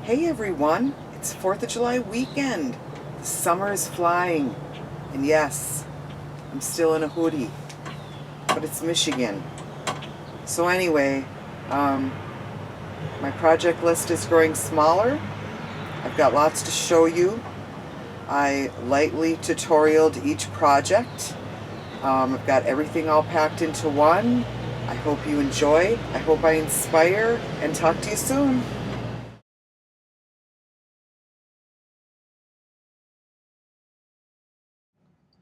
Hey everyone, it's 4th of July weekend. The summer is flying. And yes, I'm still in a hoodie, but it's Michigan. So anyway, my project list is growing smaller. I've got lots to show you. I lightly tutorialed each project. I've got everything all packed into one. I hope you enjoy. I hope I inspire, and talk to you soon.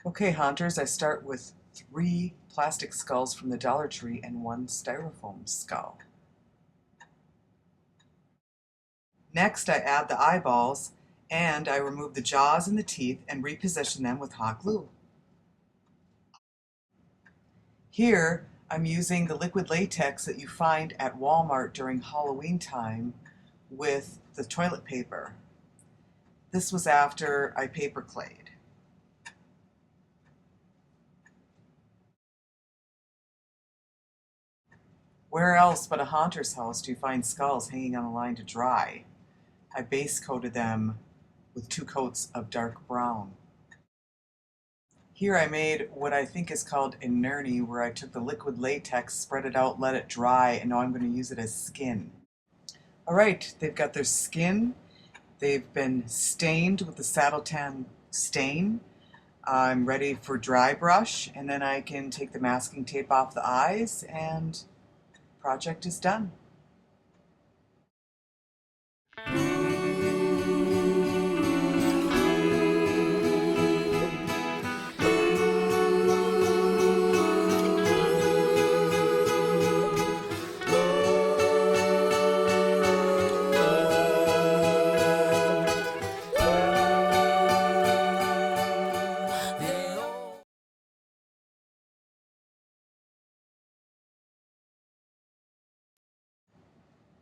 Okay, haunters, I start with 3 plastic skulls from the Dollar Tree and 1 styrofoam skull. Next, I add the eyeballs, and I remove the jaws and the teeth and reposition them with hot glue. Here, I'm using the liquid latex that you find at Walmart during Halloween time with the toilet paper. This was after I paper clayed. Where else but a haunter's house do you find skulls hanging on a line to dry? I base coated them with 2 coats of dark brown. Here I made what I think is called a nurney, where I took the liquid latex, spread it out, let it dry, and now I'm going to use it as skin. Alright, they've got their skin. They've been stained with the Saddle Tan stain. I'm ready for dry brush, and then I can take the masking tape off the eyes, and the project is done.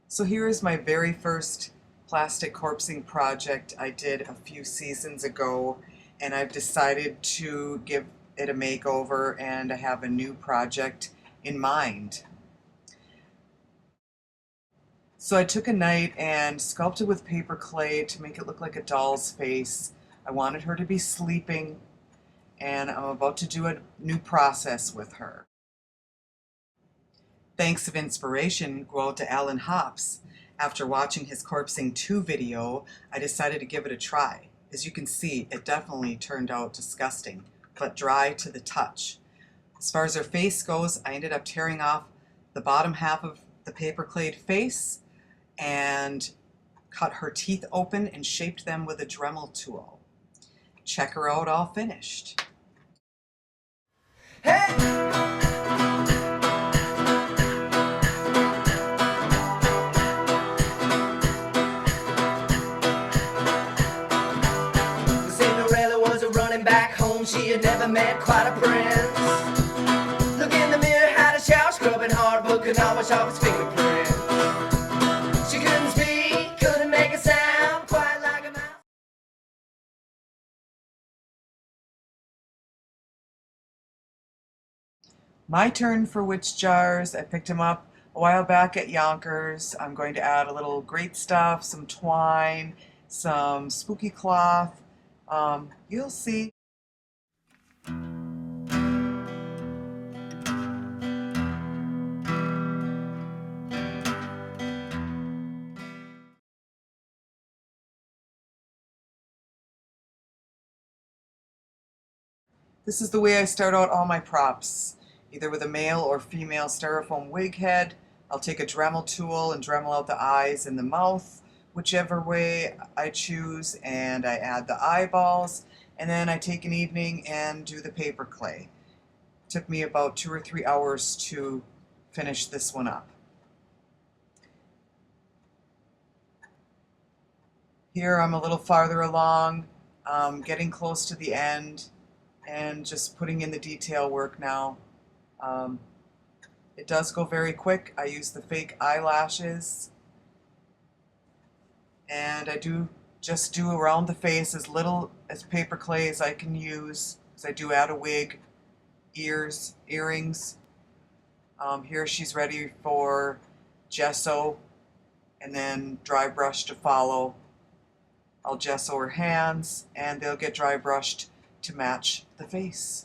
So here is my very first plastic corpsing project I did a few seasons ago, and I've decided to give it a makeover, and I have a new project in mind. So I took a knight and sculpted with paper clay to make it look like a doll's face. I wanted her to be sleeping, and I'm about to do a new process with her. Thanks of inspiration go out to Alan Hops. After watching his Corpsing 2 video, I decided to give it a try. As you can see, it definitely turned out disgusting, but dry to the touch. As far as her face goes, I ended up tearing off the bottom half of the paper clayed face and cut her teeth open and shaped them with a Dremel tool. Check her out all finished. Hey! Back home, she had never met quite a prince. Look in the mirror, had a shower, scrubbing hard, but could not wash off his fingerprints. She couldn't speak, couldn't make a sound, quite like a mouse. My turn for witch jars. I picked them up a while back at Yonkers. I'm going to add a little great stuff, some twine, some spooky cloth. You'll see. This is the way I start out all my props, either with a male or female styrofoam wig head. I'll take a Dremel tool and Dremel out the eyes and the mouth, whichever way I choose, and I add the eyeballs, and then I take an evening and do the paper clay. It took me about 2 or 3 hours to finish this one up. Here I'm a little farther along, getting close to the end, and just putting in the detail work now. It does go very quick. I use the fake eyelashes, and I just do around the face as little as paper clay as I can use, because I do add a wig, ears, earrings. Here she's ready for gesso, and then dry brush to follow. I'll gesso her hands and they'll get dry brushed to match the face.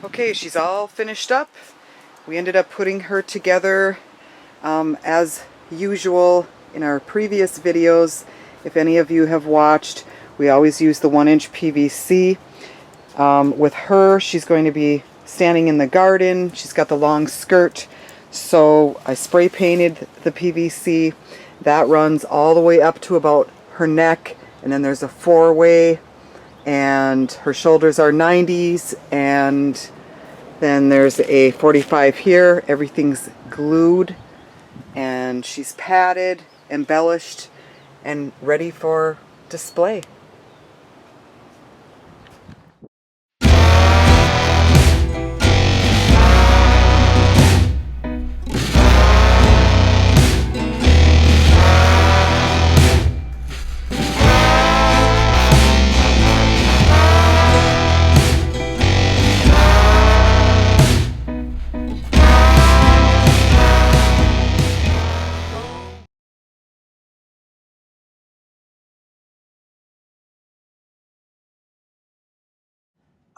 Okay, she's all finished up. We ended up putting her together as usual in our previous videos. If any of you have watched, we always use the 1-inch PVC. With her, she's going to be standing in the garden. She's got the long skirt, so I spray painted the PVC. That runs all the way up to about her neck, and then there's a 4-way, and her shoulders are 90s, and then there's a 45 here. Everything's glued, and she's padded, embellished, and ready for display.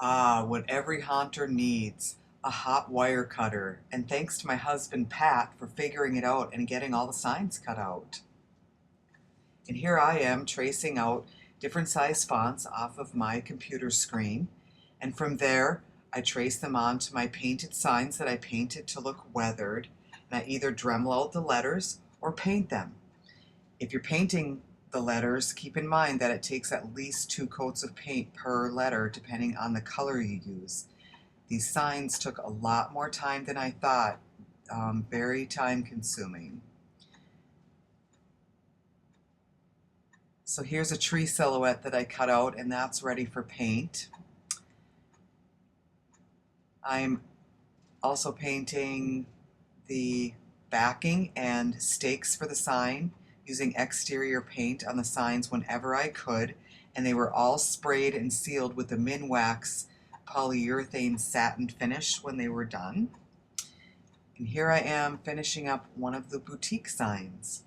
Ah, what every haunter needs, a hot wire cutter, and thanks to my husband Pat for figuring it out and getting all the signs cut out. And here I am tracing out different size fonts off of my computer screen, and from there I trace them onto my painted signs that I painted to look weathered, and I either Dremel out the letters or paint them. If you're painting the letters, keep in mind that it takes at least 2 coats of paint per letter depending on the color you use. These signs took a lot more time than I thought, very time consuming. So here's a tree silhouette that I cut out, and that's ready for paint. I'm also painting the backing and stakes for the sign, using exterior paint on the signs whenever I could, and they were all sprayed and sealed with the Minwax polyurethane satin finish when they were done. And here I am finishing up one of the boutique signs.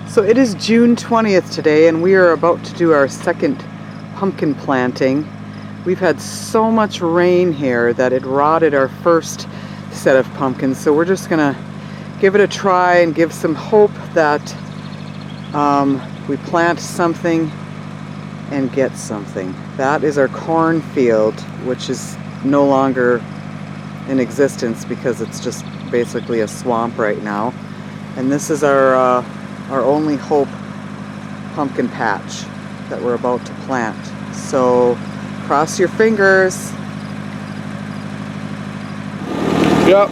So it is June 20th today, and we are about to do our second pumpkin planting. We've had so much rain here that it rotted our first set of pumpkins, so we're just gonna give it a try and give some hope that we plant something and get something. That is our cornfield, which is no longer in existence because it's just basically a swamp right now. And this is our only hope pumpkin patch that we're about to plant. So cross your fingers. Yep.